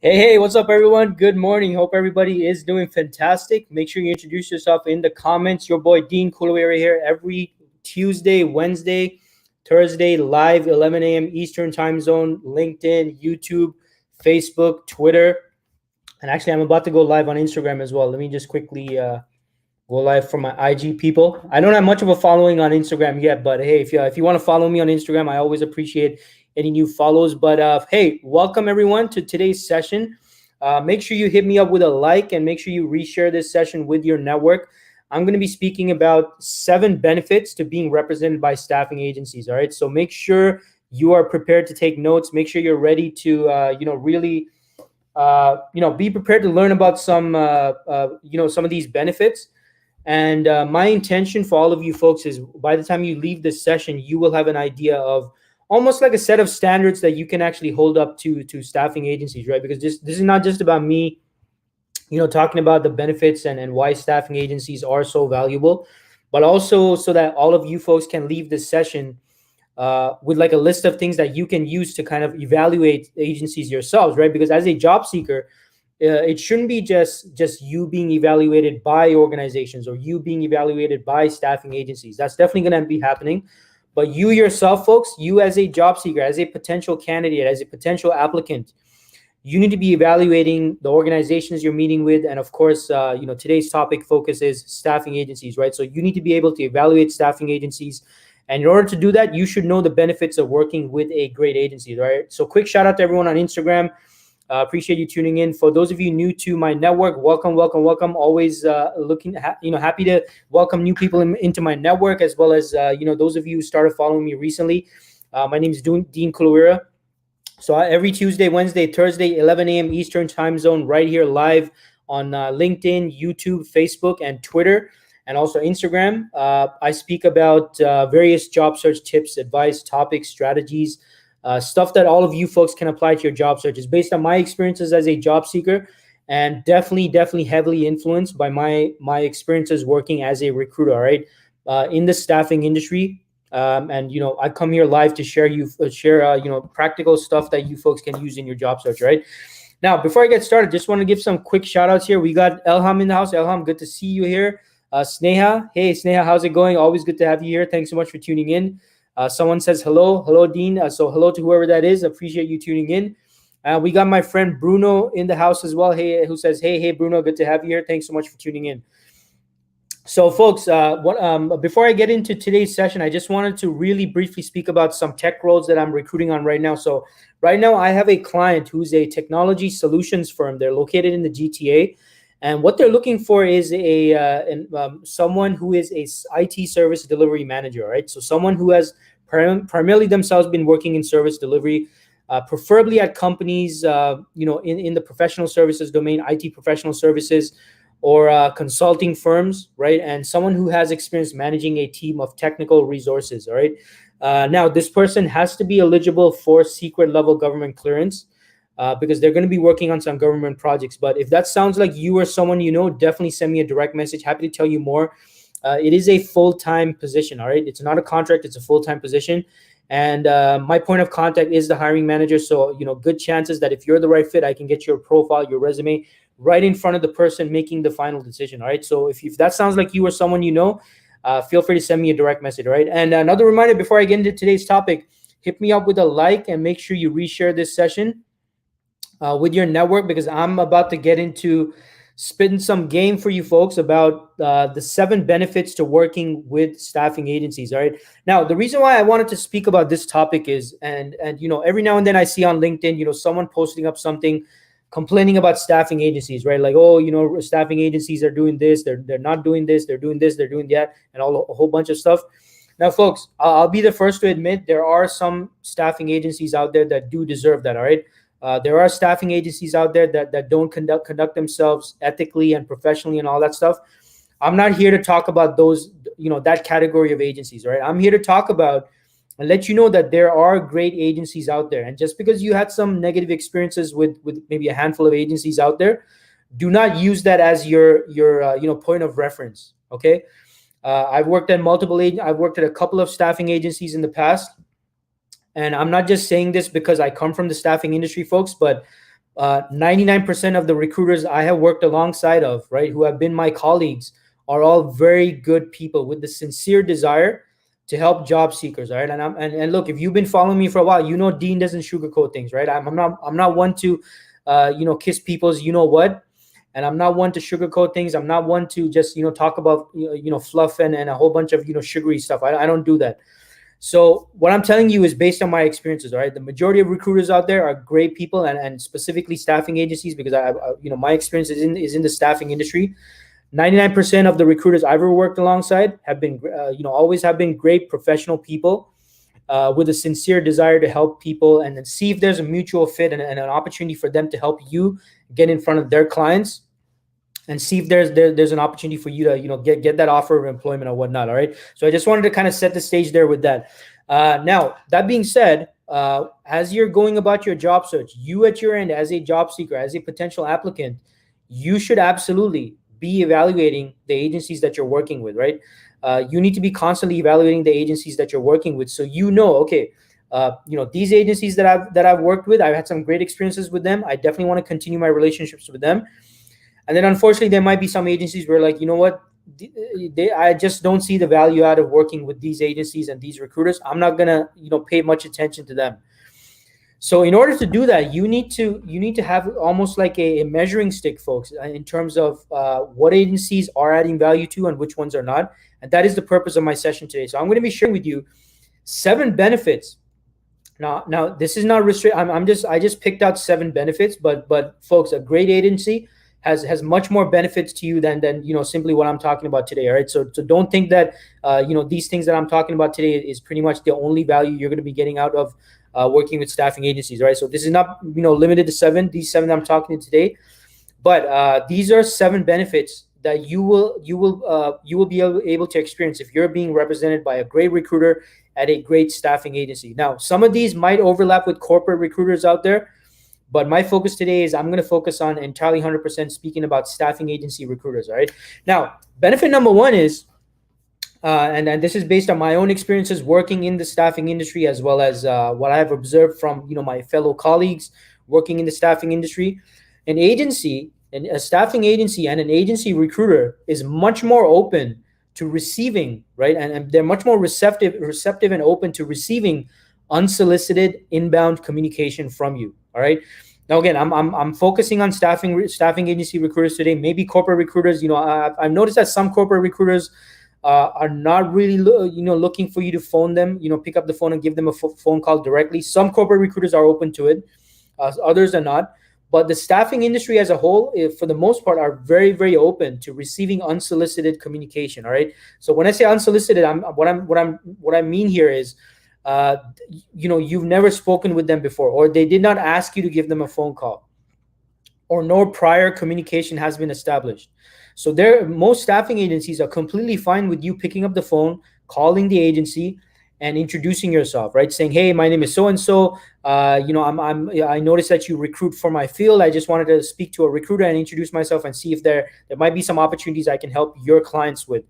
Hey, what's up, everyone? Good morning. Hope everybody is doing fantastic. Make sure you introduce yourself in the comments. Your boy Dean Kulaweera here every Tuesday, Wednesday, Thursday, live 11 a.m. Eastern time zone, LinkedIn, YouTube, Facebook, Twitter. And actually, I'm about to go live on Instagram as well. Let me just quickly go live for my IG people. I don't have much of a following on Instagram yet, but hey, if you want to follow me on Instagram, I always appreciate any new follows. But hey, welcome everyone to today's session. Make sure you hit me up with a like and make sure you reshare this session with your network. I'm going to be speaking about 7 benefits to being represented by staffing agencies. All right, so make sure you are prepared to take notes. Make sure you're ready to really be prepared to learn about some some of these benefits. And my intention for all of you folks is by the time you leave this session, you will have an idea of almost like a set of standards that you can actually hold up to staffing agencies, right? Because this is not just about me, talking about the benefits and why staffing agencies are so valuable, but also so that all of you folks can leave this session with like a list of things that you can use to kind of evaluate agencies yourselves, right? Because as a job seeker, it shouldn't be just you being evaluated by organizations or you being evaluated by staffing agencies. That's definitely going to be happening. But you yourself, folks, you as a job seeker, as a potential candidate, as a potential applicant, you need to be evaluating the organizations you're meeting with. And of course, today's topic focus is staffing agencies, right? So you need to be able to evaluate staffing agencies. And in order to do that, you should know the benefits of working with a great agency, right? So quick shout out to everyone on Instagram. Appreciate you tuning in. For those of you new to my network, welcome. Always happy to welcome new people into my network, as well as those of you who started following me recently. My name is Dean Kulaweera. So every Tuesday, Wednesday, Thursday, 11 a.m. Eastern time zone, right here live on LinkedIn, YouTube, Facebook, and Twitter, and also Instagram. I speak about various job search tips, advice, topics, strategies. Stuff that all of you folks can apply to your job searches based on my experiences as a job seeker, and definitely heavily influenced by my experiences working as a recruiter, all right, in the staffing industry. I come here live to share practical stuff that you folks can use in your job search, right? Now, before I get started, just want to give some quick shout outs here. We got Elham in the house. Elham, good to see you here. Sneha, hey Sneha, how's it going? Always good to have you here. Thanks so much for tuning in. Someone says hello Dean. So hello to whoever that is. Appreciate you tuning in. We got my friend Bruno in the house as well. Hey, who says hey Bruno, good to have you here. Thanks so much for tuning in. So folks, before I get into today's session, I just wanted to really briefly speak about some tech roles that I'm recruiting on right now. So right now I have a client who's a technology solutions firm. They're located in the GTA. And what they're looking for is someone who is a IT service delivery manager, right? So someone who has primarily themselves been working in service delivery, preferably at companies, in the professional services domain, IT professional services, or consulting firms, right? And someone who has experience managing a team of technical resources, all right? Now, this person has to be eligible for secret level government clearance. Because they're going to be working on some government projects. But if that sounds like you or someone you know, definitely send me a direct message. Happy to tell you more. It is a full-time position, all right? It's not a contract. It's a full-time position. And my point of contact is the hiring manager. So, good chances that if you're the right fit, I can get your profile, your resume right in front of the person making the final decision, all right? So if that sounds like you or someone you know, feel free to send me a direct message, all right? And another reminder before I get into today's topic, hit me up with a like and make sure you reshare this session. with your network, because I'm about to get into spitting some game for you folks about the 7 benefits to working with staffing agencies. All right. Now, the reason why I wanted to speak about this topic is, and every now and then I see on LinkedIn, someone posting up something complaining about staffing agencies, right? Like, oh, staffing agencies are doing this, they're not doing this, they're doing this, they're doing that, and a whole bunch of stuff. Now, folks, I'll be the first to admit there are some staffing agencies out there that do deserve that. All right. There are staffing agencies out there that don't conduct themselves ethically and professionally and all that stuff. I'm not here to talk about those, that category of agencies, right? I'm here to talk about and let you know that there are great agencies out there. And just because you had some negative experiences with maybe a handful of agencies out there, do not use that as your point of reference. Okay. I've worked at I've worked at a couple of staffing agencies in the past. And I'm not just saying this because I come from the staffing industry, folks, but 99% of the recruiters I have worked alongside of, right, who have been my colleagues, are all very good people with the sincere desire to help job seekers. All right. And look, if you've been following me for a while, Dean doesn't sugarcoat things, right? I'm not one to kiss people's what. And I'm not one to sugarcoat things. I'm not one to just talk about fluff and a whole bunch of sugary stuff. I don't do that. So what I'm telling you is based on my experiences. All right. The majority of recruiters out there are great people, and specifically staffing agencies, because my experience is in the staffing industry. 99% of the recruiters I've ever worked alongside have been, always have been great professional people with a sincere desire to help people, and then see if there's a mutual fit and an opportunity for them to help you get in front of their clients, and see if there's an opportunity for you to get that offer of employment or whatnot. All right. So I just wanted to kind of set the stage there with that. Now, that being said, as you're going about your job search, you at your end as a job seeker, as a potential applicant, you should absolutely be evaluating the agencies that you're working with, right? You need to be constantly evaluating the agencies that you're working with, so okay, these agencies that I've worked with, I've had some great experiences with them. I definitely want to continue my relationships with them. And then unfortunately, there might be some agencies where, like, I just don't see the value out of working with these agencies and these recruiters. I'm not gonna pay much attention to them. So in order to do that, you need to have almost like a measuring stick, folks, in terms of what agencies are adding value to and which ones are not. And that is the purpose of my session today. So I'm going to be sharing with you 7 benefits. Now this is not restricted. I just picked out 7 benefits, but folks, a great agency has much more benefits to you than simply what I'm talking about today. All right. So don't think that these things that I'm talking about today is pretty much the only value you're going to be getting out of working with staffing agencies. Right. So this is not limited to 7. These 7 that I'm talking to today, but these are 7 benefits that you will be able to experience if you're being represented by a great recruiter at a great staffing agency. Now, some of these might overlap with corporate recruiters out there, but my focus today is I'm going to focus on entirely 100% speaking about staffing agency recruiters. All right. Now, benefit number 1 is, and this is based on my own experiences working in the staffing industry, as well as what I've observed from my fellow colleagues working in the staffing industry. A staffing agency and an agency recruiter is much more open to receiving, right? And they're much more receptive and open to receiving unsolicited inbound communication from you. All right. Now, again, I'm focusing on staffing agency recruiters today. Maybe corporate recruiters. I've noticed that some corporate recruiters are not really looking for you to phone them. Pick up the phone and give them a phone call directly. Some corporate recruiters are open to it. Others are not. But the staffing industry as a whole, for the most part, are very, very open to receiving unsolicited communication. All right. So when I say unsolicited, what I mean here is, you've never spoken with them before, or they did not ask you to give them a phone call, or no prior communication has been established. So most staffing agencies are completely fine with you picking up the phone, calling the agency, and introducing yourself, right? Saying, hey, my name is so-and-so. I noticed that you recruit for my field. I just wanted to speak to a recruiter and introduce myself and see if there might be some opportunities I can help your clients with.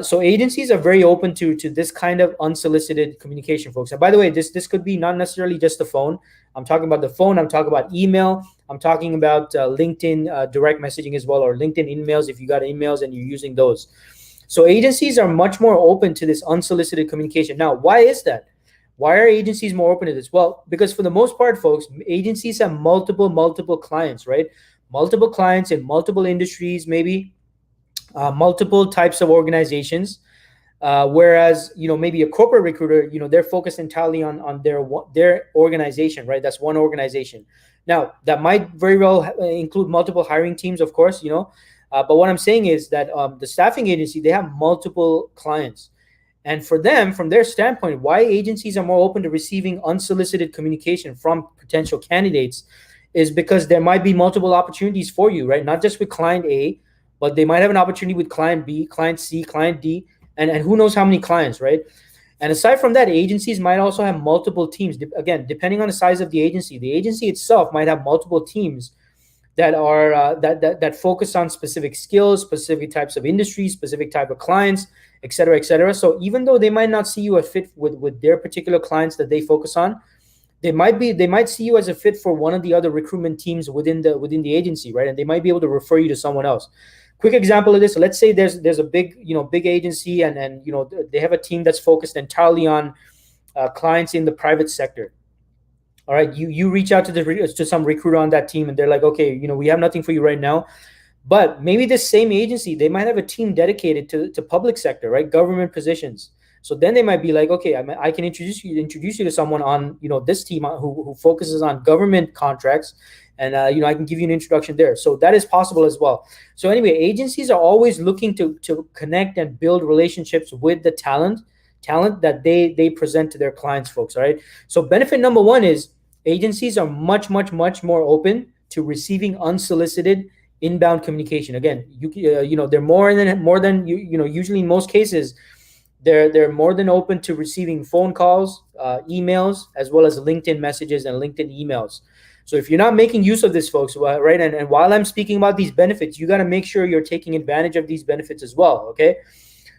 So agencies are very open to this kind of unsolicited communication, folks. And by the way, this could be not necessarily just the phone. I'm talking about the phone. I'm talking about email. I'm talking about LinkedIn direct messaging as well, or LinkedIn emails if you got emails and you're using those. So agencies are much more open to this unsolicited communication. Now, why is that? Why are agencies more open to this? Well, because for the most part, folks, agencies have multiple clients, right? Multiple clients in multiple industries, maybe multiple types of organizations. Whereas, maybe a corporate recruiter, they're focused entirely on their organization, right? That's one organization. Now, that might very well include multiple hiring teams, of course, but what I'm saying is that the staffing agency, they have multiple clients. And for them, from their standpoint, why agencies are more open to receiving unsolicited communication from potential candidates is because there might be multiple opportunities for you, right? Not just with client A, but they might have an opportunity with client B, client C, client D, and who knows how many clients, right? And aside from that, agencies might also have multiple teams. Again, depending on the size of the agency itself might have multiple teams that are that focus on specific skills, specific types of industries, specific type of clients, et cetera, et cetera. So even though they might not see you a fit with their particular clients that they focus on, they might see you as a fit for one of the other recruitment teams within the agency, right? And they might be able to refer you to someone else. Quick example of this: let's say there's a big agency, and they have a team that's focused entirely on clients in the private sector. All right, you reach out to some recruiter on that team, and they're like, okay, we have nothing for you right now. But maybe this same agency, they might have a team dedicated to public sector, right? Government positions. So then they might be like, okay, I can introduce you to someone on this team who focuses on government contracts, and I can give you an introduction there. So that is possible as well. So anyway, agencies are always looking to connect and build relationships with the talent that they present to their clients, folks. All right. So benefit number one is agencies are much more open to receiving unsolicited inbound communication. Again, they're more than usually in most cases, they're more than open to receiving phone calls, emails, as well as LinkedIn messages and LinkedIn emails. So if you're not making use of this, folks, right, and while I'm speaking about these benefits, you got to make sure you're taking advantage of these benefits as well. Okay.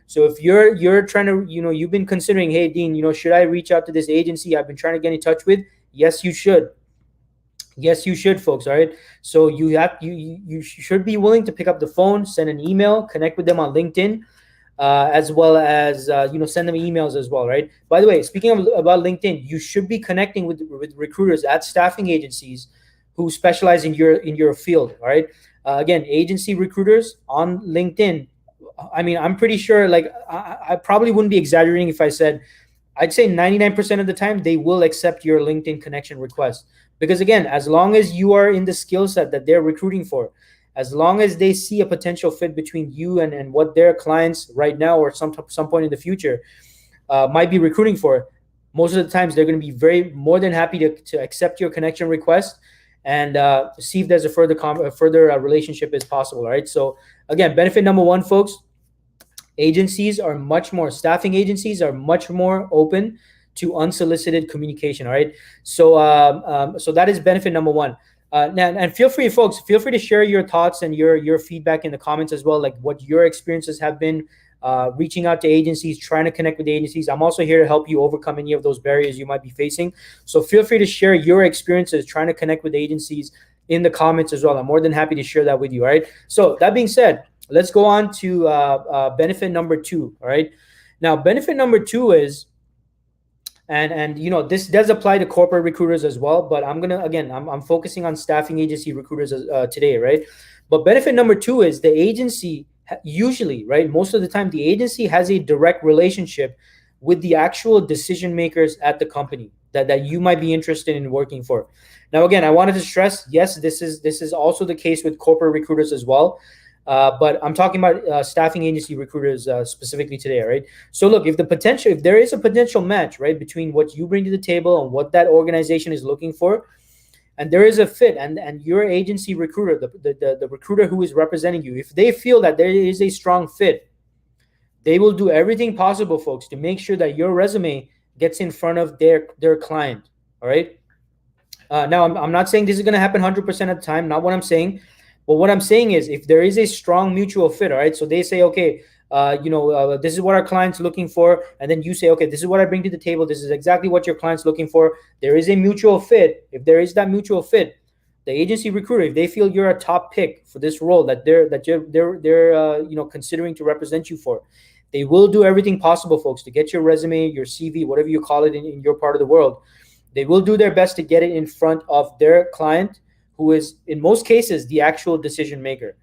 So if you're trying to, you've been considering, hey, Dean, should I reach out to this agency I've been trying to get in touch with? Yes, you should. Yes, you should, folks. All right. So you should be willing to pick up the phone, send an email, connect with them on LinkedIn, as well as send them emails as well, right? By the way, speaking about LinkedIn, you should be connecting with recruiters at staffing agencies who specialize in your field. All right. Again, agency recruiters on LinkedIn. I mean, I'm pretty sure. Like, I probably wouldn't be exaggerating if I said I'd say 99% of the time they will accept your LinkedIn connection request. Because again, as long as you are in the skill set that they're recruiting for, as long as they see a potential fit between you and what their clients right now or some point in the future might be recruiting for, most of the times they're going to be very more than happy to accept your connection request and see if there's a further relationship is possible. All right. So again, benefit number one, folks, staffing agencies are much more open to unsolicited communication. All right. So that is benefit number one. And feel free, folks, to share your thoughts and your feedback in the comments as well, like what your experiences have been reaching out to agencies, trying to connect with agencies. I'm also here to help you overcome any of those barriers you might be facing. So feel free to share your experiences trying to connect with agencies in the comments as well. I'm more than happy to share that with you. All right. So that being said, let's go on to benefit number two. All right. Now, benefit number two is, and this does apply to corporate recruiters as well, but I'm focusing on staffing agency recruiters today, right? But benefit number two is the agency usually, right, most of the time, the agency has a direct relationship with the actual decision makers at the company that you might be interested in working for. Now, again, I wanted to stress, yes, this is also the case with corporate recruiters as well. But I'm talking about staffing agency recruiters specifically today, right? So look, if there is a potential match, right, between what you bring to the table and what that organization is looking for, and there is a fit, and your agency recruiter, the recruiter who is representing you, if they feel that there is a strong fit, they will do everything possible, folks, to make sure that your resume gets in front of their client. All right. Now, I'm not saying this is going to happen 100% of the time. Not what I'm saying. But what I'm saying is, if there is a strong mutual fit, all right, so they say, okay, this is what our client's looking for, and then you say, okay, this is what I bring to the table. This is exactly what your client's looking for. There is a mutual fit. If there is that mutual fit, the agency recruiter, if they feel you're a top pick for this role that they're considering to represent you for, They will do everything possible, folks, to get your resume, your CV, whatever you call it in your part of the world. They will do their best to get it in front of their client, who is, in most cases, the actual decision maker.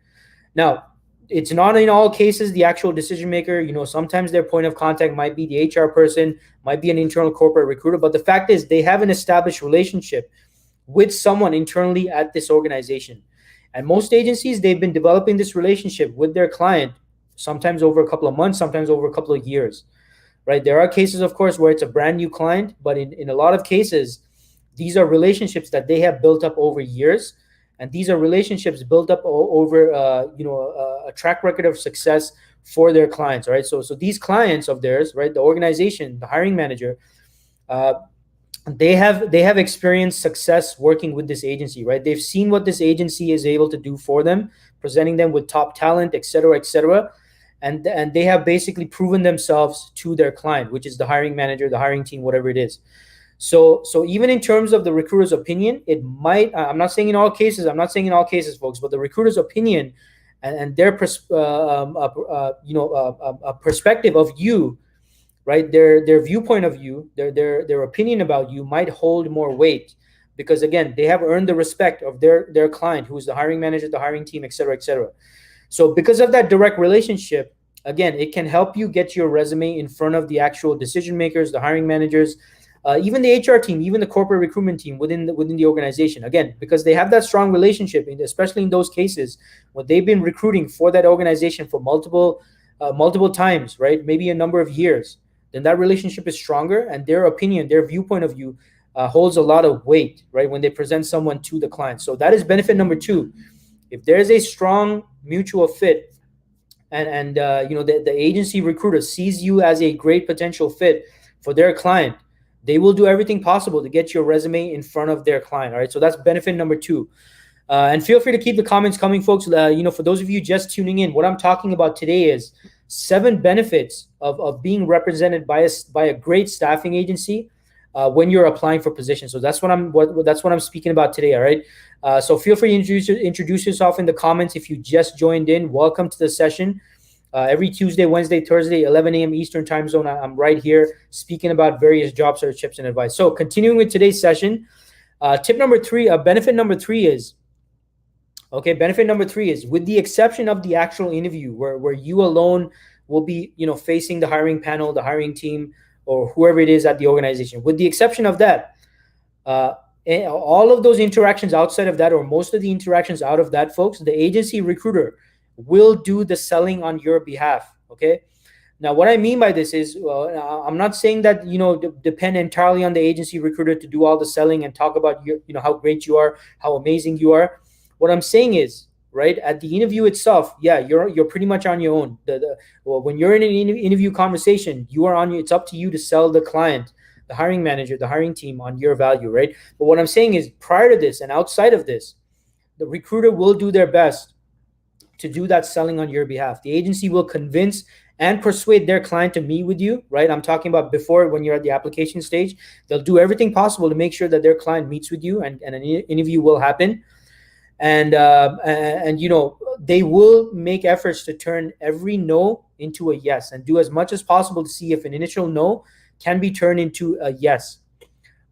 Now, it's not in all cases the actual decision maker. Sometimes their point of contact might be the HR person, might be an internal corporate recruiter. But the fact is, they have an established relationship with someone internally at this organization. And most agencies, they've been developing this relationship with their client, sometimes over a couple of months, sometimes over a couple of years, right? There are cases, of course, where it's a brand new client, but in a lot of cases, these are relationships that they have built up over years. And these are relationships built up over, a track record of success for their clients, right? So these clients of theirs, right, the organization, the hiring manager, they have experienced success working with this agency, right? They've seen what this agency is able to do for them, presenting them with top talent, et cetera, and they have basically proven themselves to their client, which is the hiring manager, the hiring team, whatever it is. So even in terms of the recruiter's opinion, it might, I'm not saying in all cases, folks, but the recruiter's opinion and their perspective of you, right? Their viewpoint of you, their opinion about you might hold more weight, because again, they have earned the respect of their client, who is the hiring manager, the hiring team, et cetera. So because of that direct relationship, again, it can help you get your resume in front of the actual decision makers, the hiring managers, even the HR team, even the corporate recruitment team within the organization. Again, because they have that strong relationship, especially in those cases when they've been recruiting for that organization for multiple times, right? Maybe a number of years. Then that relationship is stronger, and their opinion, their viewpoint of you holds a lot of weight, right, when they present someone to the client. So that is benefit number 2. If there's a strong mutual fit, and the agency recruiter sees you as a great potential fit for their client, they will do everything possible to get your resume in front of their client. All right, so that's benefit number 2. And feel free to keep the comments coming, folks. For those of you just tuning in, what I'm talking about today is 7 benefits of being represented by a great staffing agency when you're applying for positions. So that's what I'm speaking about today. All right. So feel free to introduce yourself in the comments if you just joined in. Welcome to the session. Every Tuesday, Wednesday, Thursday, 11 a.m. Eastern time zone, I'm right here speaking about various job search tips and advice. So continuing with today's session, benefit number 3 is, with the exception of the actual interview where you alone will be, facing the hiring panel, the hiring team, or whoever it is at the organization. With the exception of that, all of those interactions outside of that, or most of the interactions out of that, folks, the agency recruiter will do the selling on your behalf. Okay. Now, what I mean by this is, I'm not saying that, depend entirely on the agency recruiter to do all the selling and talk about how great you are, how amazing you are. What I'm saying is, right, at the interview itself, yeah, you're pretty much on your own. When you're in an interview conversation, it's up to you to sell the client, the hiring manager, the hiring team on your value, right? But what I'm saying is, prior to this and outside of this, the recruiter will do their best to do that selling on your behalf. The agency will convince and persuade their client to meet with you, right? I'm talking about before, when you're at the application stage. They'll do everything possible to make sure that their client meets with you, and an interview will happen. And they will make efforts to turn every no into a yes, and do as much as possible to see if an initial no can be turned into a yes.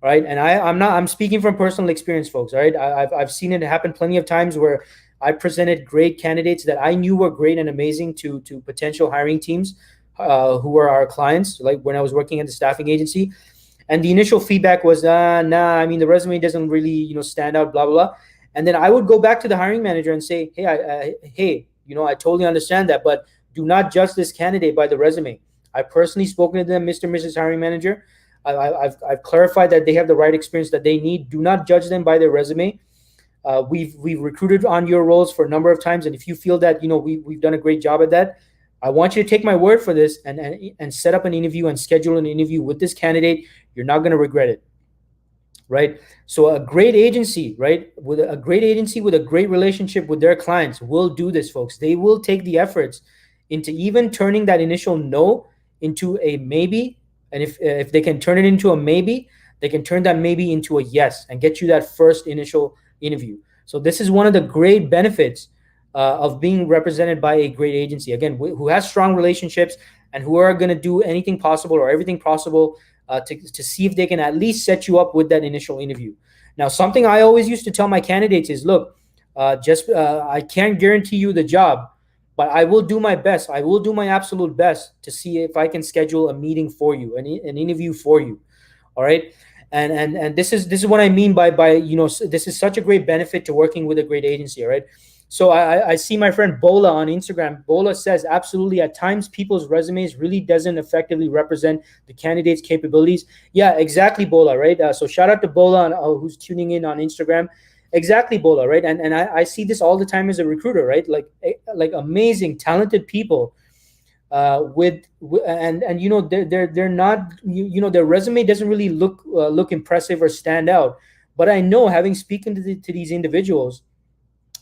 Right. And I'm speaking from personal experience, folks. All right. I've seen it happen plenty of times where I presented great candidates that I knew were great and amazing to potential hiring teams who were our clients, like when I was working at the staffing agency. And the initial feedback was, the resume doesn't really, stand out, blah, blah, blah. And then I would go back to the hiring manager and say, hey, I totally understand that, but do not judge this candidate by the resume. I personally spoken to them, Mr. and Mrs. Hiring Manager. I've clarified that they have the right experience that they need. Do not judge them by their resume. We've recruited on your roles for a number of times, and if you feel that we've done a great job at that, I want you to take my word for this and set up an interview and schedule an interview with this candidate. You're not going to regret it, right? So a great agency, right, with a great relationship with their clients will do this, folks. They will take the efforts into even turning that initial no into a maybe, and if they can turn it into a maybe, they can turn that maybe into a yes and get you that first initial interview. So this is one of the great benefits of being represented by a great agency, again, who has strong relationships and who are going to do anything possible or everything possible to see if they can at least set you up with that initial interview. Now, something I always used to tell my candidates is, look, I can't guarantee you the job, but I will do my best. I will do my absolute best to see if I can schedule a meeting for you, an interview for you. All right. And this is what I mean by this is such a great benefit to working with a great agency. All right. So I see my friend Bola on Instagram. Bola says, absolutely, at times people's resumes really doesn't effectively represent the candidate's capabilities. Yeah, exactly, Bola, right? So shout out to Bola who's tuning in on Instagram. Exactly, Bola, right? And I see this all the time as a recruiter, right? Like amazing, talented people and they're not, their resume doesn't really look impressive or stand out. But I know, having spoken to these individuals,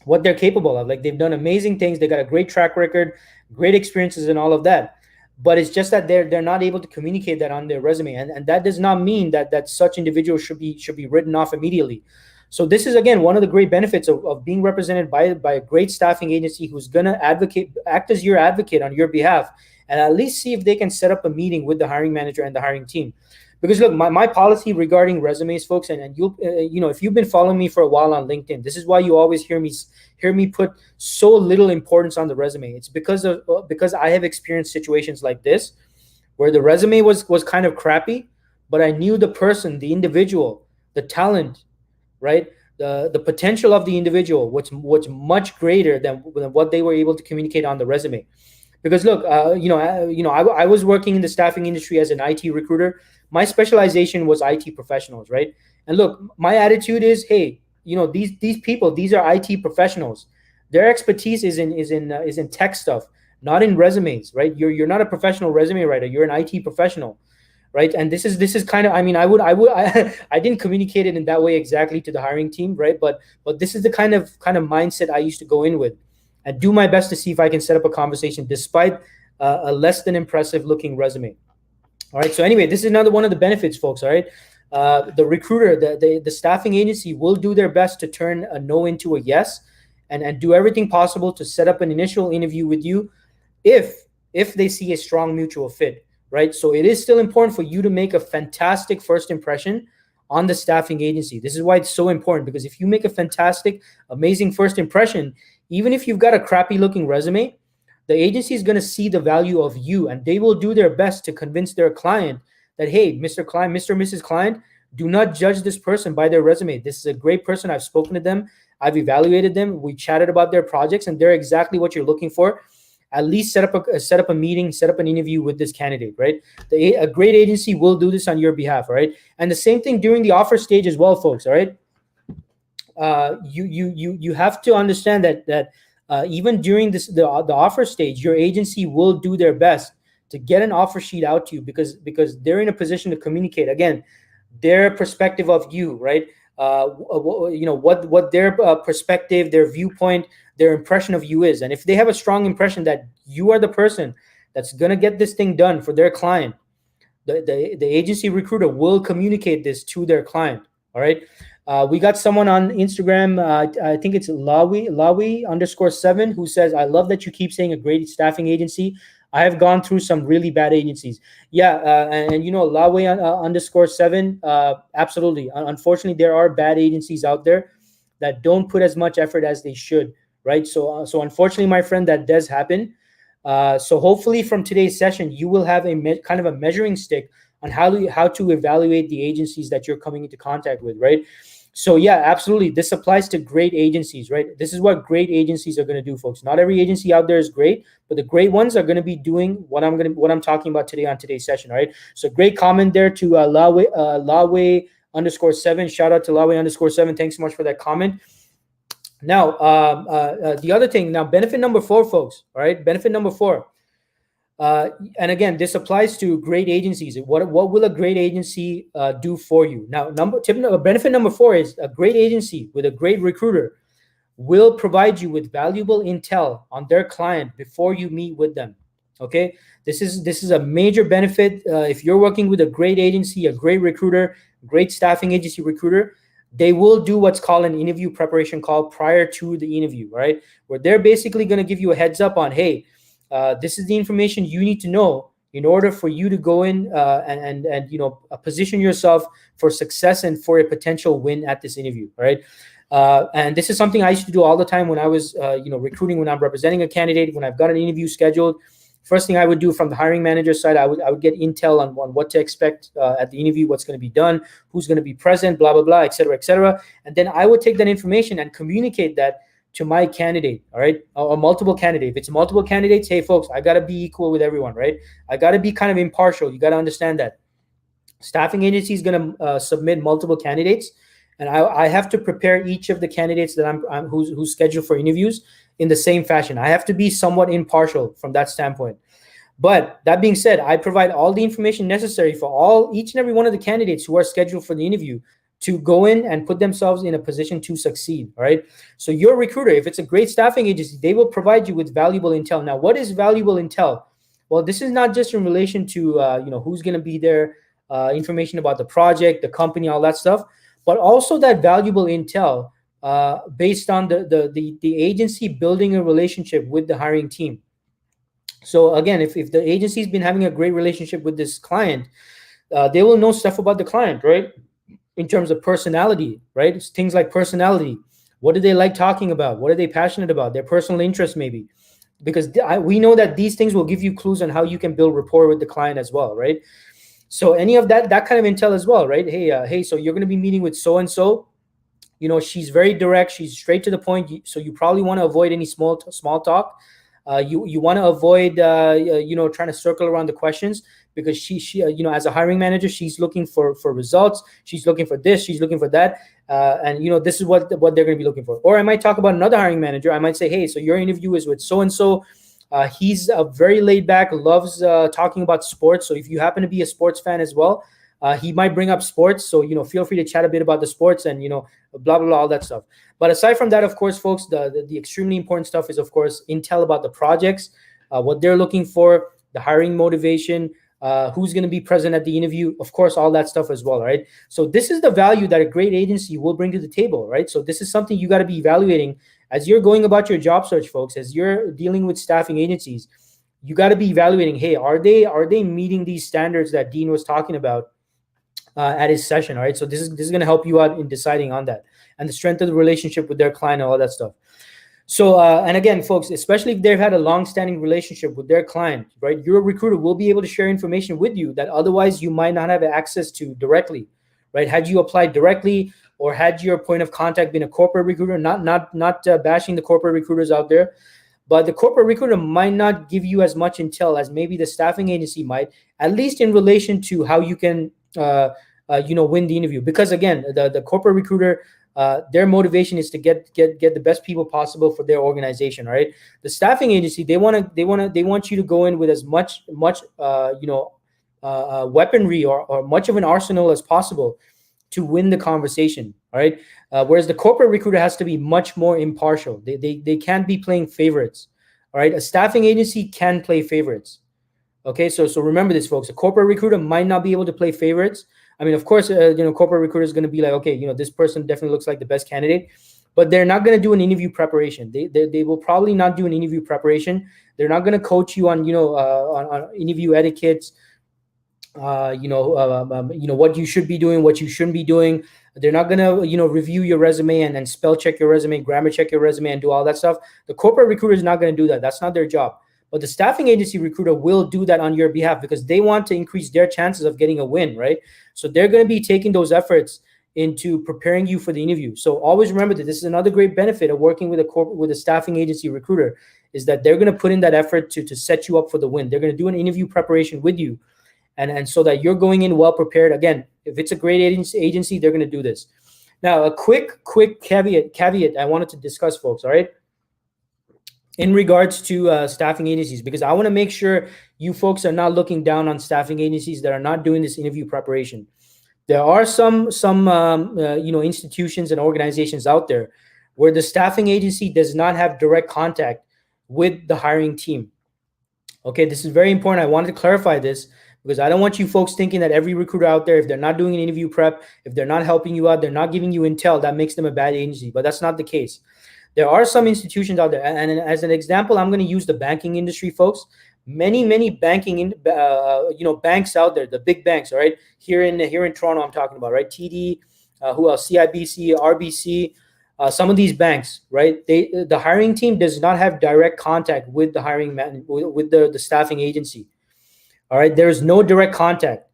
what they're capable of. Like, they've done amazing things. They got a great track record, great experiences, and all of that. But it's just that they're not able to communicate that on their resume, and that does not mean that such individuals should be written off immediately. So this is, again, one of the great benefits of being represented by a great staffing agency who's going to act as your advocate on your behalf, and at least see if they can set up a meeting with the hiring manager and the hiring team. Because look, my policy regarding resumes, folks, and you'll if you've been following me for a while on LinkedIn, this is why you always hear me put so little importance on the resume. It's because I have experienced situations like this, where the resume was kind of crappy, but I knew the person, the individual, the talent, right? The potential of the individual was much greater than what they were able to communicate on the resume. Because look, I was working in the staffing industry as an IT recruiter. My specialization was IT professionals, right? And look, my attitude is, hey, these people, these are IT professionals. Their expertise is in tech stuff, not in resumes, right? You're not a professional resume writer. You're an IT professional, right? And this is kind of, I mean, I didn't communicate it in that way exactly to the hiring team, right? But this is the kind of mindset I used to go in with, and do my best to see if I can set up a conversation despite a less than impressive looking resume. All right. So anyway, this is another one of the benefits, folks. All right. The recruiter, the staffing agency will do their best to turn a no into a yes, and do everything possible to set up an initial interview with you if they see a strong mutual fit, right? So it is still important for you to make a fantastic first impression on the staffing agency. This is why it's so important, because if you make a fantastic, amazing first impression, even if you've got a crappy looking resume, the agency is going to see the value of you, and they will do their best to convince their client that, hey, Mr. Client, Mr. Mrs. Client, do not judge this person by their resume. This is a great person. I've spoken to them. I've evaluated them. We chatted about their projects, and they're exactly what you're looking for. At least set up a meeting, set up an interview with this candidate, right? A great agency will do this on your behalf, all right? And the same thing during the offer stage as well, folks, all right? You have to understand that even during the offer stage, your agency will do their best to get an offer sheet out to you, because they're in a position to communicate, again, their perspective of you, right? What their perspective, their viewpoint, their impression of you is. And if they have a strong impression that you are the person that's going to get this thing done for their client, the agency recruiter will communicate this to their client. All right. We got someone on Instagram, I think it's Lawi_7, who says, I love that you keep saying a great staffing agency. I have gone through some really bad agencies. Yeah, and Lawi_7, absolutely. Unfortunately, there are bad agencies out there that don't put as much effort as they should, right? So unfortunately, my friend, that does happen. So hopefully from today's session, you will have kind of a measuring stick on how to evaluate the agencies that you're coming into contact with, right? So yeah, absolutely. This applies to great agencies, right? This is what great agencies are going to do, folks. Not every agency out there is great, but the great ones are going to be doing what I'm talking about today on today's session, right? So great comment there to Lawe_7. Shout out to Lawe_7. Thanks so much for that comment. Now, the other thing, now benefit number 4, folks. All right, benefit number 4. And again, this applies to great agencies. What will a great agency do for you? Now, benefit number 4 is a great agency with a great recruiter will provide you with valuable intel on their client before you meet with them. Okay, this is a major benefit. If you're working with a great agency, a great recruiter, great staffing agency recruiter, they will do what's called an interview preparation call prior to the interview, right? Where they're basically going to give you a heads up on, hey, this is the information you need to know in order for you to go in and position yourself for success and for a potential win at this interview. All right. And this is something I used to do all the time when I was recruiting, when I'm representing a candidate, when I've got an interview scheduled. First thing I would do from the hiring manager side, I would get intel on what to expect at the interview, what's going to be done, who's going to be present, blah, blah, blah, et cetera, et cetera. And then I would take that information and communicate that to my candidate, all right, or multiple candidate. If it's multiple candidates, hey, folks, I got to be equal with everyone, right? I got to be kind of impartial. You got to understand that. Staffing agency is going to submit multiple candidates, and I have to prepare each of the candidates that who's scheduled for interviews in the same fashion. I have to be somewhat impartial from that standpoint. But that being said, I provide all the information necessary for each and every one of the candidates who are scheduled for the interview to go in and put themselves in a position to succeed. All right. So your recruiter, if it's a great staffing agency, they will provide you with valuable intel. Now, what is valuable intel? Well, this is not just in relation to who's going to be there, information about the project, the company, all that stuff, but also that valuable intel based on the agency building a relationship with the hiring team. So again, if the agency's been having a great relationship with this client, they will know stuff about the client, right? In terms of personality, right? It's things like personality. What do they like talking about? What are they passionate about? Their personal interests, maybe. Because we know that these things will give you clues on how you can build rapport with the client as well, right? So any of that kind of intel as well, right? Hey, so you're going to be meeting with so-and-so. She's very direct. She's straight to the point. So you probably want to avoid any small talk. You want to avoid, trying to circle around the questions, because she as a hiring manager, she's looking for results. She's looking for this. She's looking for that. And this is what they're going to be looking for. Or I might talk about another hiring manager. I might say, hey, so your interview is with so-and-so. He's very laid back, loves talking about sports. So if you happen to be a sports fan as well, he might bring up sports. So, feel free to chat a bit about the sports and, blah, blah, blah, all that stuff. But aside from that, of course, folks, the extremely important stuff is, of course, intel about the projects, what they're looking for, the hiring motivation, who's going to be present at the interview, of course, all that stuff as well, right? So this is the value that a great agency will bring to the table, right? So this is something you got to be evaluating as you're going about your job search, folks, as you're dealing with staffing agencies. You got to be evaluating, hey, are they meeting these standards that Dean was talking about at his session? All right. So this is going to help you out in deciding on that and the strength of the relationship with their client and all that stuff. So, and again, folks, especially if they've had a long-standing relationship with their client, right, your recruiter will be able to share information with you that otherwise you might not have access to directly, right? Had you applied directly, or had your point of contact been a corporate recruiter, not bashing the corporate recruiters out there, but the corporate recruiter might not give you as much intel as maybe the staffing agency might, at least in relation to how you can, win the interview. Because again, the corporate recruiter, their motivation is to get the best people possible for their organization. All right. The staffing agency, they want you to go in with as much weaponry or much of an arsenal as possible to win the conversation. All right. Whereas the corporate recruiter has to be much more impartial. They can't be playing favorites. All right. A staffing agency can play favorites. Okay. So remember this, folks. A corporate recruiter might not be able to play favorites. I mean, of course, corporate recruiter is going to be like, okay, this person definitely looks like the best candidate, but they're not going to do an interview preparation. They will probably not do an interview preparation. They're not going to coach you on, on interview etiquettes, what you should be doing, what you shouldn't be doing. They're not going to, review your resume and spell check your resume, grammar check your resume, and do all that stuff. The corporate recruiter is not going to do that. That's not their job. But the staffing agency recruiter will do that on your behalf because they want to increase their chances of getting a win, right? So they're going to be taking those efforts into preparing you for the interview. So always remember that this is another great benefit of working with a staffing agency recruiter, is that they're going to put in that effort to set you up for the win. They're going to do an interview preparation with you, and so that you're going in well prepared. Again, if it's a great agency, they're going to do this. Now, a quick caveat I wanted to discuss, folks. All right. In regards to staffing agencies, because I want to make sure you folks are not looking down on staffing agencies that are not doing this interview preparation. There are some institutions and organizations out there where the staffing agency does not have direct contact with the hiring team. Okay, this is very important. I wanted to clarify this because I don't want you folks thinking that every recruiter out there, if they're not doing an interview prep, if they're not helping you out, they're not giving you intel, that makes them a bad agency. But that's not the case. There are some institutions out there, and as an example, I'm going to use the banking industry, folks, many banking banks out there, the big banks, all right, here in Toronto, I'm talking about, right? TD, who else? CIBC, RBC, some of these banks, right? The hiring team does not have direct contact with the hiring man, with the staffing agency. All right, there is no direct contact.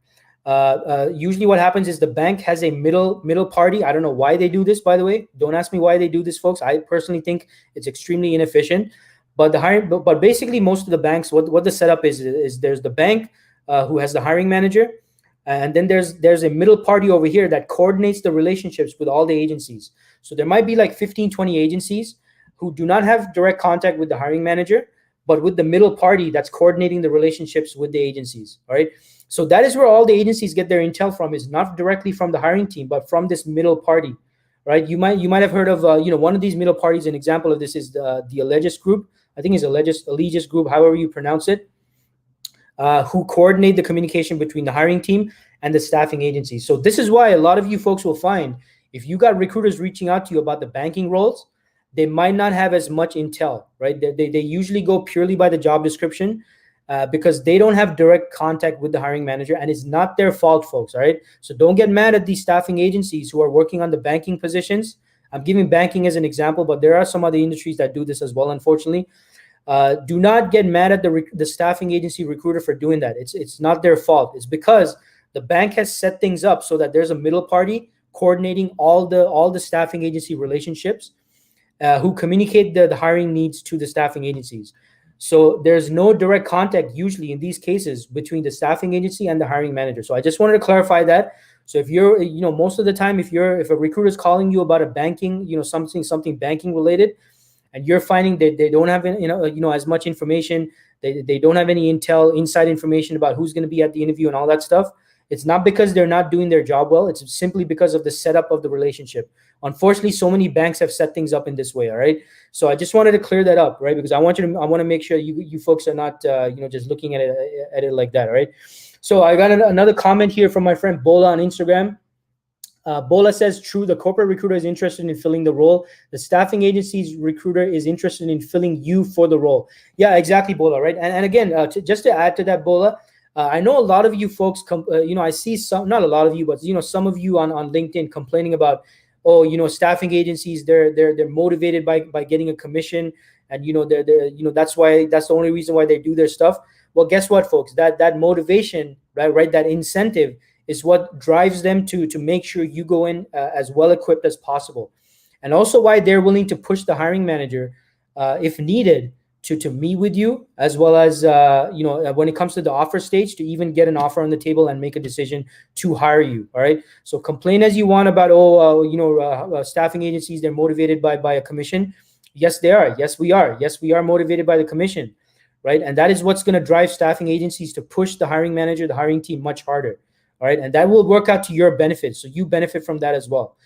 Usually, what happens is the bank has a middle party. I don't know why they do this, by the way. Don't ask me why they do this, folks. I personally think it's extremely inefficient. But but basically, most of the banks, what the setup is there's the bank who has the hiring manager, and then there's a middle party over here that coordinates the relationships with all the agencies. So there might be like 15, 20 agencies who do not have direct contact with the hiring manager, but with the middle party that's coordinating the relationships with the agencies. All right. So that is where all the agencies get their intel from, is not directly from the hiring team, but from this middle party, right? You might have heard of one of these middle parties. An example of this is the Allegis Group. I think it's Allegis Group, however you pronounce it, who coordinate the communication between the hiring team and the staffing agency. So this is why a lot of you folks will find, if you got recruiters reaching out to you about the banking roles, they might not have as much intel, right? They usually go purely by the job description, because they don't have direct contact with the hiring manager, and it's not their fault, folks. All right. So don't get mad at these staffing agencies who are working on the banking positions. I'm giving banking as an example, but there are some other industries that do this as well, unfortunately. Do not get mad at the staffing agency recruiter for doing that. It's not their fault. It's because the bank has set things up so that there's a middle party coordinating all the staffing agency relationships, who communicate the hiring needs to the staffing agencies. So there's no direct contact usually in these cases between the staffing agency and the hiring manager. So I just wanted to clarify that. So if you're, most of the time, if a recruiter is calling you about a banking, something banking related, and you're finding that they don't have as much information, they don't have any inside information about who's going to be at the interview and all that stuff, it's not because they're not doing their job well. It's simply because of the setup of the relationship. Unfortunately, so many banks have set things up in this way. All right. So I just wanted to clear that up, right? Because I want to make sure you folks are not, just looking at it like that. All right. So I got another comment here from my friend Bola on Instagram. Bola says, true, the corporate recruiter is interested in filling the role. The staffing agency's recruiter is interested in filling you for the role. Yeah, exactly, Bola, right? And again, just to add to that, Bola, I know a lot of you folks, I see some, not a lot of you, but, some of you on LinkedIn complaining about, staffing agencies, they're motivated by getting a commission. And, that's the only reason why they do their stuff. Well, guess what, folks, that motivation, right, that incentive is what drives them to make sure you go in as well equipped as possible. And also why they're willing to push the hiring manager, if needed, to meet with you, as well as, when it comes to the offer stage, to even get an offer on the table and make a decision to hire you. All right. So complain as you want about, staffing agencies, they're motivated by a commission. Yes, they are. Yes, we are. Yes, we are motivated by the commission. Right. And that is what's going to drive staffing agencies to push the hiring manager, the hiring team much harder. All right. And that will work out to your benefit. So you benefit from that as well.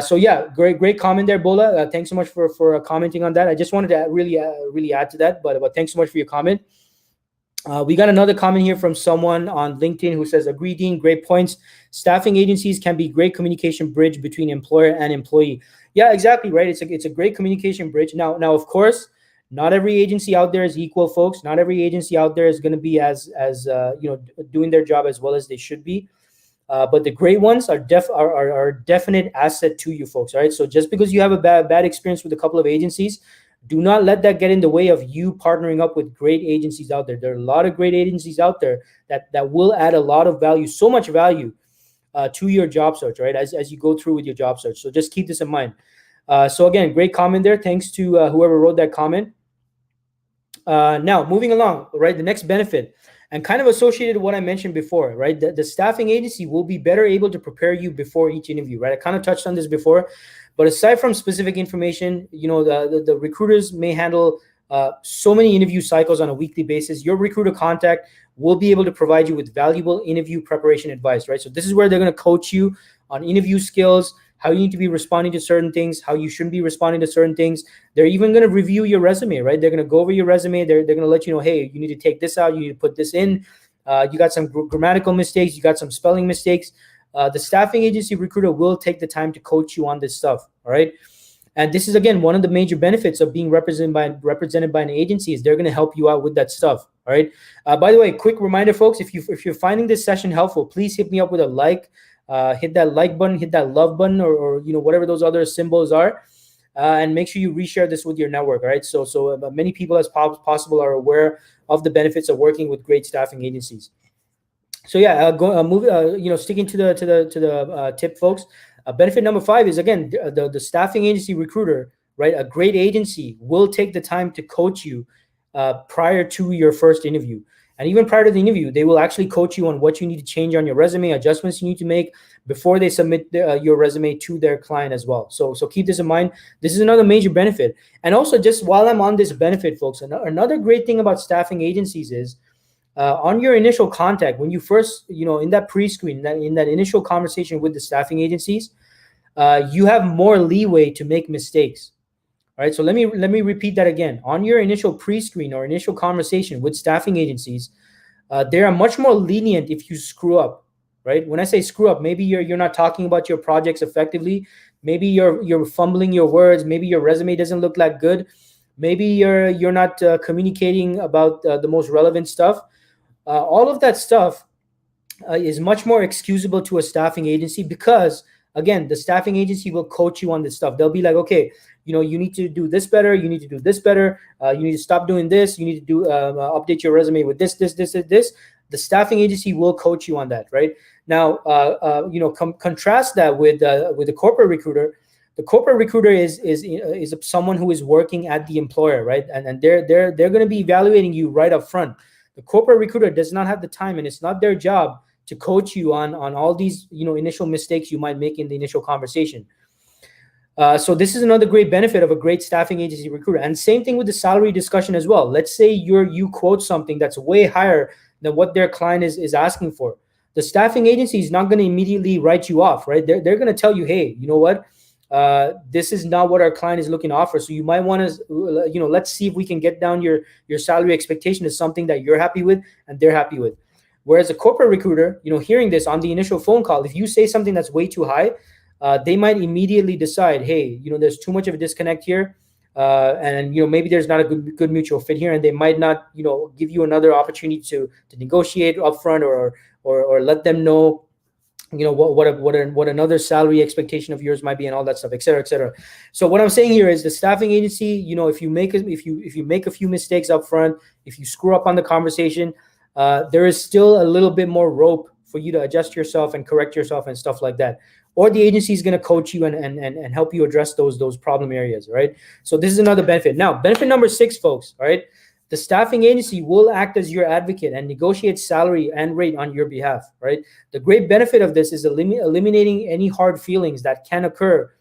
So yeah, great comment there, Bola. Thanks so much for commenting on that. I just wanted to really add to that, but thanks so much for your comment. We got another comment here from someone on LinkedIn who says, agree, Dean, great points. Staffing agencies can be great communication bridge between employer and employee. Yeah, exactly, right. It's a great communication bridge. Now, of course, not every agency out there is equal, folks. Not every agency out there is going to be as doing their job as well as they should be. But the great ones are a definite asset to you folks. All right. So just because you have a bad experience with a couple of agencies, do not let that get in the way of you partnering up with great agencies out there. There are a lot of great agencies out there that will add a lot of value, so much value to your job search, right? As you go through with your job search. So just keep this in mind. So again, great comment there. Thanks to whoever wrote that comment. Now moving along, right? The next benefit, and kind of associated with what I mentioned before, right? The staffing agency will be better able to prepare you before each interview, right? I kind of touched on this before, but aside from specific information, the recruiters may handle so many interview cycles on a weekly basis. Your recruiter contact will be able to provide you with valuable interview preparation advice, right? So this is where they're going to coach you on interview skills, how you need to be responding to certain things, how you shouldn't be responding to certain things. They're even going to review your resume, right? They're going to go over your resume. They're going to let you know, hey, you need to take this out. You need to put this in. You got some grammatical mistakes. You got some spelling mistakes. The staffing agency recruiter will take the time to coach you on this stuff, all right? And this is, again, one of the major benefits of being represented by an agency, is they're going to help you out with that stuff. All right. By the way, quick reminder, folks, if you're finding this session helpful, please hit me up with a like. Hit that like button, hit that love button, or whatever those other symbols are, and make sure you reshare this with your network. All right. So many people as possible are aware of the benefits of working with great staffing agencies. So yeah, sticking to the tip, folks. Benefit number 5 is, again, the staffing agency recruiter, right? A great agency will take the time to coach you prior to your first interview. And even prior to the interview, they will actually coach you on what you need to change on your resume, adjustments you need to make before they submit your resume to their client as well. So keep this in mind. This is another major benefit. And also, just while I'm on this benefit, folks, another great thing about staffing agencies is, on your initial contact, when you first, in that pre-screen, in that initial conversation with the staffing agencies, you have more leeway to make mistakes. All right. So let me repeat that again. On your initial pre-screen or initial conversation with staffing agencies, they are much more lenient if you screw up. Right. When I say screw up, maybe you're not talking about your projects effectively. Maybe you're fumbling your words. Maybe your resume doesn't look that good. Maybe you're not communicating about the most relevant stuff. All of that stuff is much more excusable to a staffing agency, because, again, the staffing agency will coach you on this stuff. They'll be like, okay, you need to do this better. You need to do this better. You need to stop doing this. You need to do update your resume with this. The staffing agency will coach you on that, right? Now, contrast that with the corporate recruiter. The corporate recruiter is someone who is working at the employer, right? And they're going to be evaluating you right up front. The corporate recruiter does not have the time, and it's not their job to coach you on all these initial mistakes you might make in the initial conversation. So this is another great benefit of a great staffing agency recruiter. And same thing with the salary discussion as well. Let's say you quote something that's way higher than what their client is asking for. The staffing agency is not going to immediately write you off, right? They're going to tell you, hey, you know what? This is not what our client is looking to offer. So you might want to, let's see if we can get down your salary expectation to something that you're happy with and they're happy with. Whereas a corporate recruiter, hearing this on the initial phone call, if you say something that's way too high, they might immediately decide, hey, there's too much of a disconnect here. And maybe there's not a good mutual fit here, and they might not, give you another opportunity to negotiate upfront or let them know, what another salary expectation of yours might be, and all that stuff, et cetera, et cetera. So what I'm saying here is, the staffing agency, if you make a few mistakes up front, if you screw up on the conversation, there is still a little bit more rope for you to adjust yourself and correct yourself and stuff like that. Or the agency is going to coach you and help you address those problem areas, right? So this is another benefit. Now, benefit number 6, folks, all right? The staffing agency will act as your advocate and negotiate salary and rate on your behalf, right? The great benefit of this is eliminating any hard feelings that can occur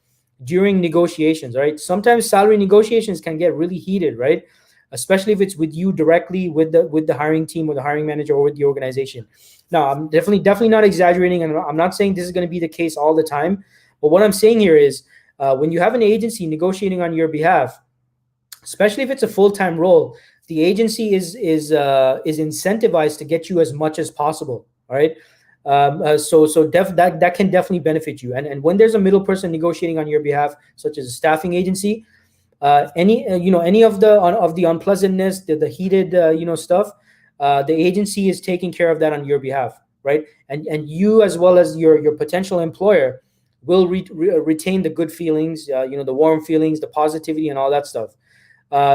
during negotiations, right? Sometimes salary negotiations can get really heated, right? Especially if it's with you directly, with the hiring team or the hiring manager or with the organization. Now, I'm definitely not exaggerating, and I'm not saying this is going to be the case all the time. But what I'm saying here is, when you have an agency negotiating on your behalf, especially if it's a full-time role, the agency is incentivized to get you as much as possible. All right. That can definitely benefit you. And when there's a middle person negotiating on your behalf, such as a staffing agency, any of the unpleasantness, the heated stuff, the agency is taking care of that on your behalf, right? And you, as well as your potential employer, will retain the good feelings, the warm feelings, the positivity, and all that stuff.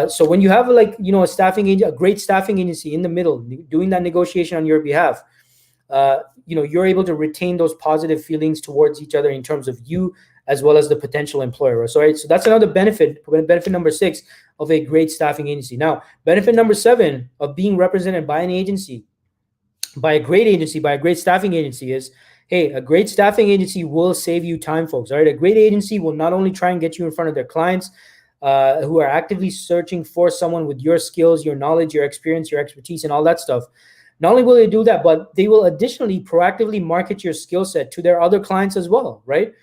So when you have a great staffing agency in the middle doing that negotiation on your behalf, you're able to retain those positive feelings towards each other in terms of you as well as the potential employer. So that's another benefit number 6 of a great staffing agency. Now, benefit number 7 of being represented by an agency, by a great staffing agency is, hey, a great staffing agency will save you time, folks. All right, a great agency will not only try and get you in front of their clients who are actively searching for someone with your skills, your knowledge, your experience, your expertise, and all that stuff. Not only will they do that, but they will additionally proactively market your skill set to their other clients as well, right?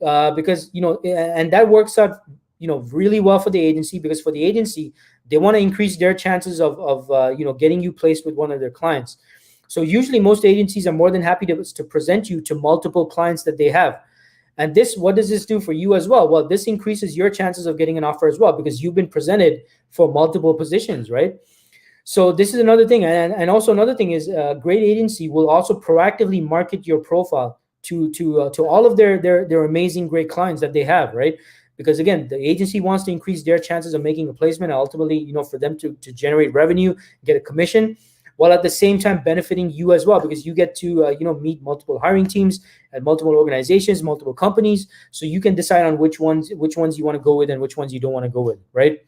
Because, and that works out, really well for the agency, because for the agency, they want to increase their chances of getting you placed with one of their clients. So usually most agencies are more than happy to present you to multiple clients that they have. And this, what does this do for you as well? Well, this increases your chances of getting an offer as well, because you've been presented for multiple positions, right? So this is another thing. And also another thing is a great agency will also proactively market your profile to all of their amazing great clients that they have, right? Because again, the agency wants to increase their chances of making a placement, and ultimately, for them to generate revenue, get a commission, while at the same time benefiting you as well, because you get to meet multiple hiring teams at multiple organizations, multiple companies, so you can decide on which ones you want to go with and which ones you don't want to go with, right?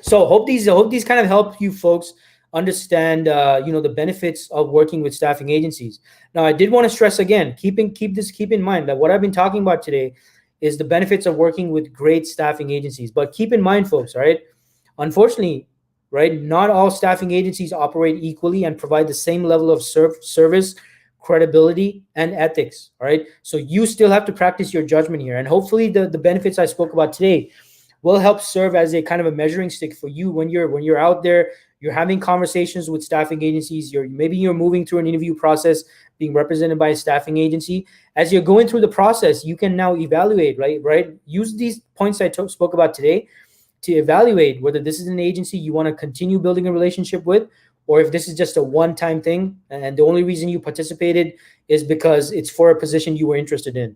So hope these kind of help you folks understand the benefits of working with staffing agencies. Now, I did want to stress again, keep in mind that what I've been talking about today is the benefits of working with great staffing agencies. But keep in mind, folks, all right, unfortunately, right, not all staffing agencies operate equally and provide the same level of service, credibility, and ethics. All right, so you still have to practice your judgment here, and hopefully the benefits I spoke about today will help serve as a kind of a measuring stick for you when you're out there, you're having conversations with staffing agencies, maybe you're moving through an interview process, being represented by a staffing agency. As you're going through the process, you can now evaluate, right? Use these points I spoke about today to evaluate whether this is an agency you want to continue building a relationship with, or if this is just a one-time thing and the only reason you participated is because it's for a position you were interested in.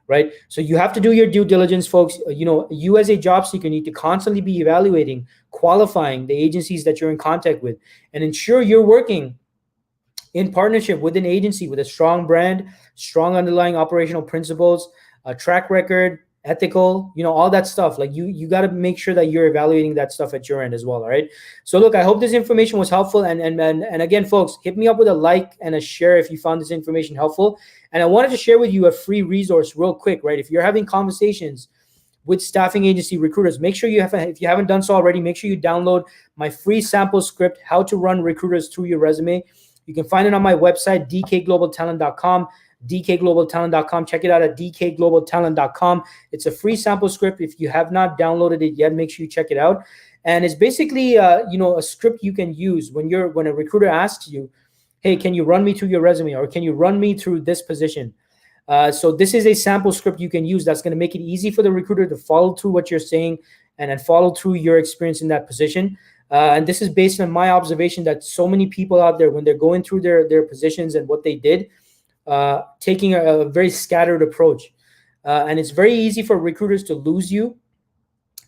Right? So you have to do your due diligence, folks. You as a job seeker need to constantly be evaluating, qualifying the agencies that you're in contact with, and ensure you're working in partnership with an agency with a strong brand, strong underlying operational principles, a track record, ethical, all that stuff. Like you got to make sure that you're evaluating that stuff at your end as well. All right. So look, I hope this information was helpful. And again, folks, hit me up with a like and a share if you found this information helpful. And I wanted to share with you a free resource real quick, right? If you're having conversations with staffing agency recruiters, make sure if you haven't done so already, make sure you download my free sample script, How to Run Recruiters Through Your Resume. You can find it on my website, dkglobaltalent.com. dkglobaltalent.com. Check it out at dkglobaltalent.com. It's a free sample script. If you have not downloaded it yet, make sure you check it out. And it's basically a script you can use when a recruiter asks you, hey, can you run me through your resume, or can you run me through this position? So this is a sample script you can use that's going to make it easy for the recruiter to follow through what you're saying and then follow through your experience in that position. And this is based on my observation that so many people out there, when they're going through their positions and what they did, taking a very scattered approach. And it's very easy for recruiters to lose you,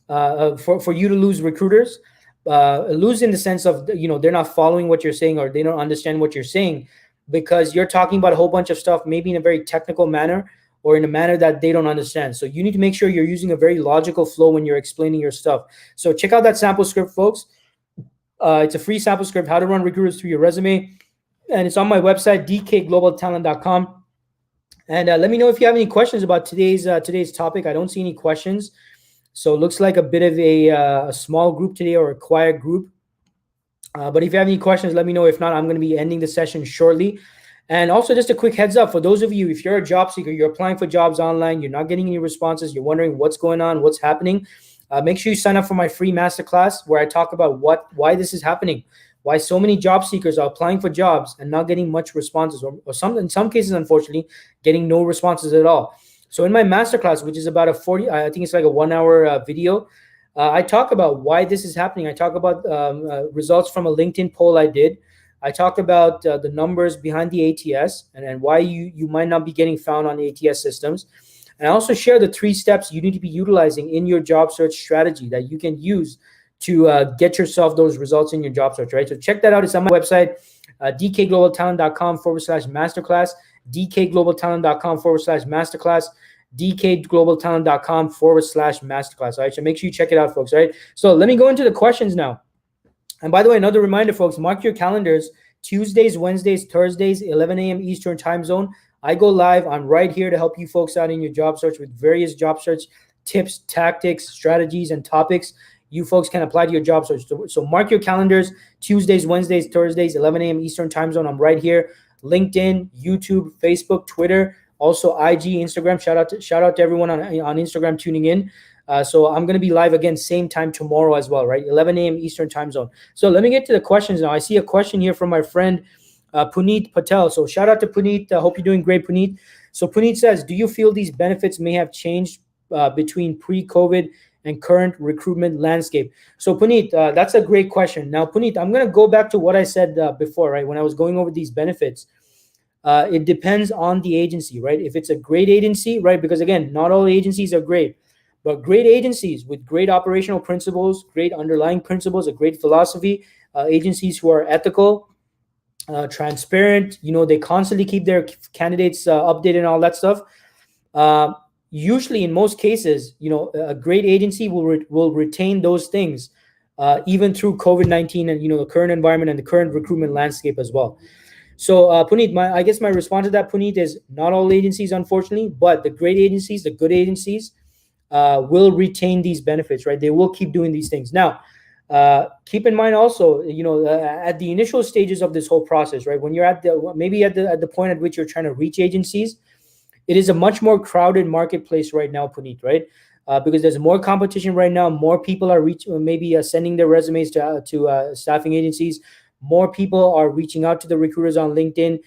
for you to lose recruiters, lose in the sense of, they're not following what you're saying, or they don't understand what you're saying, because you're talking about a whole bunch of stuff, maybe in a very technical manner or in a manner that they don't understand. So you need to make sure you're using a very logical flow when you're explaining your stuff. So check out that sample script, folks. It's a free sample script, How to Run Recruiters Through Your Resume. And it's on my website, dkglobaltalent.com. And let me know if you have any questions about today's topic. I don't see any questions. So it looks like a bit of a small group today, or a quiet group. But if you have any questions, let me know. If not, I'm going to be ending the session shortly. And also, just a quick heads up for those of you, if you're a job seeker, you're applying for jobs online, you're not getting any responses, you're wondering what's going on, what's happening, make sure you sign up for my free masterclass where I talk about why this is happening, why so many job seekers are applying for jobs and not getting much responses, or in some cases, unfortunately, getting no responses at all. So in my masterclass, which is about I think it's like a 1 hour video, I talk about why this is happening. I talk about results from a LinkedIn poll I did. I talk about the numbers behind the ATS and why you might not be getting found on ATS systems. And I also share the 3 steps you need to be utilizing in your job search strategy that you can use to get yourself those results in your job search, right? So check that out. It's on my website, dkglobaltalent.com/masterclass, dkglobaltalent.com/masterclass, dkglobaltalent.com/masterclass. All right, so make sure you check it out, folks. All right, so let me go into the questions now. And by the way, another reminder, folks, mark your calendars. Tuesdays, Wednesdays, Thursdays, 11 a.m. Eastern time zone. I go live. I'm right here to help you folks out in your job search with various job search tips, tactics, strategies, and topics you folks can apply to your job search. So mark your calendars. Tuesdays, Wednesdays, Thursdays, 11 a.m. Eastern time zone. I'm right here. LinkedIn, YouTube, Facebook, Twitter, also IG, Instagram. Shout out to everyone on Instagram tuning in. So I'm going to be live again, same time tomorrow as well, right? 11 a.m. Eastern time zone. So let me get to the questions now. I see a question here from my friend, Puneet Patel. So shout out to Puneet. I hope you're doing great, Puneet. So Puneet says, do you feel these benefits may have changed between pre-COVID and current recruitment landscape? So Puneet, that's a great question. Now, Puneet, I'm going to go back to what I said before, right? When I was going over these benefits, it depends on the agency, right? If it's a great agency, right? Because again, not all agencies are great, but great agencies with great operational principles, great underlying principles, a great philosophy, agencies who are ethical, transparent, they constantly keep their candidates updated and all that stuff. Uh, Usually, in most cases, a great agency will retain those things, even through COVID-19 and the current environment and the current recruitment landscape as well. So, Puneet, I guess my response to that, Puneet, is not all agencies, unfortunately, but the great agencies, the good agencies, will retain these benefits, right? They will keep doing these things. Now, keep in mind also, at the initial stages of this whole process, right? When you're at the point at which you're trying to reach agencies, it is a much more crowded marketplace right now, Puneet, right? Because there's more competition right now. More people are sending their resumes to staffing agencies. More people are reaching out to the recruiters on LinkedIn.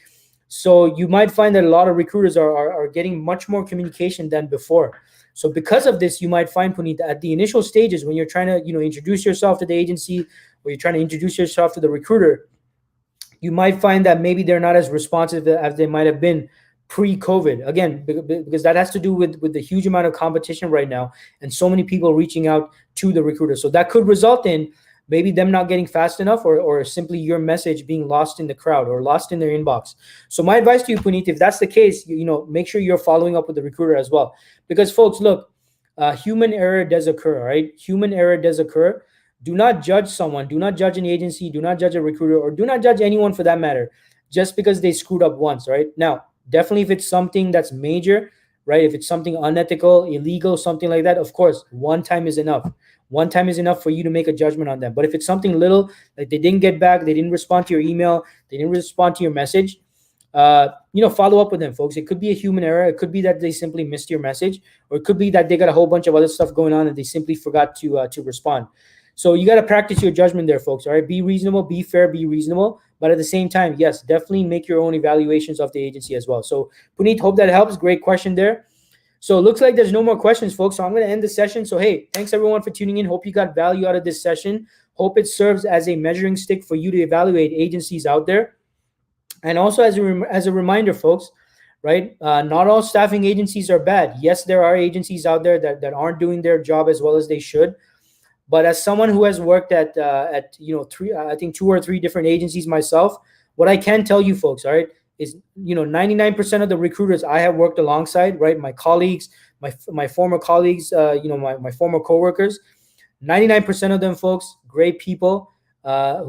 So you might find that a lot of recruiters are getting much more communication than before. So because of this, you might find, Puneet, at the initial stages when you're trying to introduce yourself to the agency, or you're trying to introduce yourself to the recruiter, you might find that maybe they're not as responsive as they might have been pre-COVID. Again, because that has to do with the huge amount of competition right now and so many people reaching out to the recruiter. So that could result in maybe them not getting fast enough, or simply your message being lost in the crowd or lost in their inbox. So my advice to you, Puneet, if that's the case, make sure you're following up with the recruiter as well. Because folks, look, human error does occur, right? Human error does occur. Do not judge someone. Do not judge an agency. Do not judge a recruiter, or do not judge anyone for that matter, just because they screwed up once, right? Now, definitely if it's something that's major, right? If it's something unethical, illegal, something like that, of course, one time is enough. One time is enough for you to make a judgment on them. But if it's something little, like they didn't get back, they didn't respond to your email, they didn't respond to your message, follow up with them, folks. It could be a human error. It could be that they simply missed your message, or it could be that they got a whole bunch of other stuff going on and they simply forgot to respond. So you got to practice your judgment there, folks. All right, be reasonable, be fair, be reasonable. But at the same time, yes, definitely make your own evaluations of the agency as well. So Puneet, hope that helps. Great question there. So it looks like there's no more questions, folks. So I'm going to end the session. So, hey, thanks everyone for tuning in. Hope you got value out of this session. Hope it serves as a measuring stick for you to evaluate agencies out there. And also as a reminder, folks, right? Not all staffing agencies are bad. Yes, there are agencies out there that aren't doing their job as well as they should. But as someone who has worked at I think 2 or 3 different agencies myself, what I can tell you, folks, all right, is 99% of the recruiters I have worked alongside, right, my colleagues, my former colleagues, my former coworkers, 99% of them, folks, great people,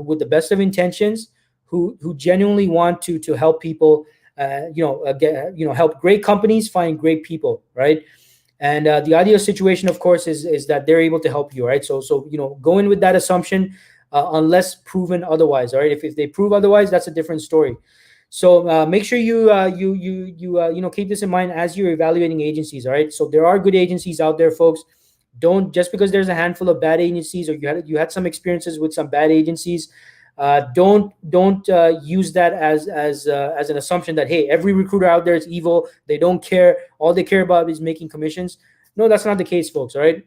with the best of intentions, who genuinely want to help people, help great companies find great people, right? And the ideal situation, of course, is that they're able to help you, right? So go in with that assumption, unless proven otherwise, all right? If they prove otherwise, that's a different story. So make sure you keep this in mind as you're evaluating agencies, all right? So there are good agencies out there, folks. Don't, just because there's a handful of bad agencies, or you had some experiences with some bad agencies, don't use that as an assumption that, hey, every recruiter out there is evil. They don't care. All they care about is making commissions. No, that's not the case, folks. All right.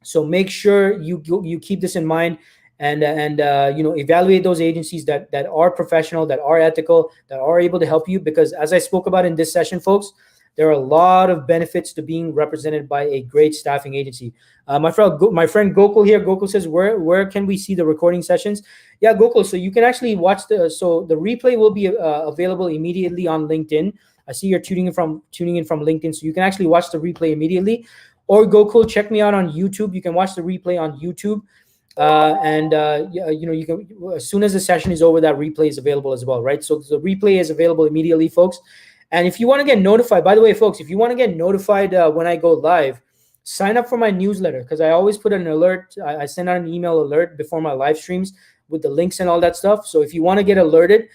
So make sure you keep this in mind, and evaluate those agencies that are professional, that are ethical, that are able to help you. Because as I spoke about in this session, folks, there are a lot of benefits to being represented by a great staffing agency. My friend Gokul here. Gokul says, where can we see the recording sessions? Yeah, Gokul. So you can actually watch the replay will be available immediately on LinkedIn. I see you're tuning in from LinkedIn, so you can actually watch the replay immediately. Or Gokul, check me out on YouTube. You can watch the replay on YouTube. You can, as soon as the session is over, that replay is available as well, right? So the replay is available immediately, folks. And if you want to get notified, by the way, folks, if you want to get notified when I go live, sign up for my newsletter, because I always put an alert. I send out an email alert before my live streams with the links and all that stuff. So if you want to get alerted,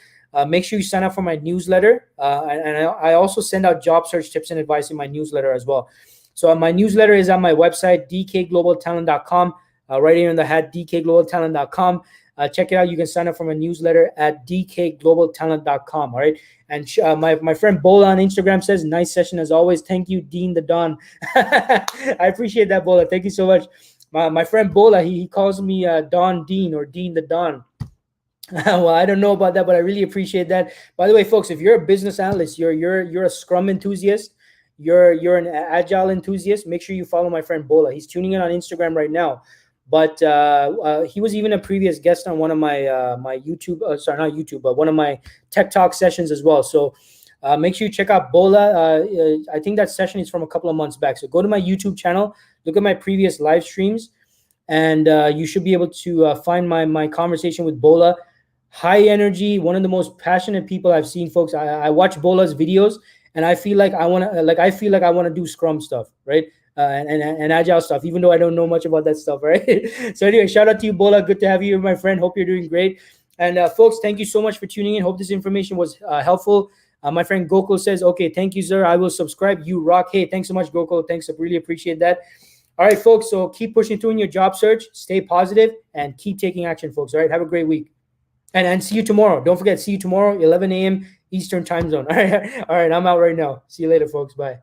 make sure you sign up for my newsletter. And I also send out job search tips and advice in my newsletter as well. So my newsletter is on my website, dkglobaltalent.com. Right here in the hat, dkglobaltalent.com. check it out. You can sign up for my newsletter at dkglobaltalent.com. All right. And my friend Bola on Instagram says, nice session as always. Thank you, Dean the Don. I appreciate that, Bola. Thank you so much. My friend Bola, he calls me Don Dean or Dean the Don. Well, I don't know about that, but I really appreciate that. By the way, folks, if you're a business analyst, you're a Scrum enthusiast, you're an Agile enthusiast, make sure you follow my friend Bola. He's tuning in on Instagram right now. But he was even a previous guest on one of my my YouTube, sorry, not YouTube, but one of my Tech Talk sessions as well. So make sure you check out Bola. I think that session is from a couple of months back. So go to my YouTube channel, look at my previous live streams, and you should be able to find my conversation with Bola. High energy, one of the most passionate people I've seen, folks. I watch Bola's videos, and I feel like I want to do Scrum stuff, right? And Agile stuff, even though I don't know much about that stuff, right? So anyway, shout out to you, Bola. Good to have you here, my friend. Hope you're doing great. And folks, thank you so much for tuning in. Hope this information was helpful. My friend Gokul says, okay, thank you, sir. I will subscribe. You rock. Hey, thanks so much, Gokul. Thanks. I really appreciate that. All right, folks. So keep pushing through in your job search. Stay positive and keep taking action, folks. All right. Have a great week. And see you tomorrow. Don't forget, see you tomorrow, 11 a.m. Eastern time zone. All right. I'm out right now. See you later, folks. Bye.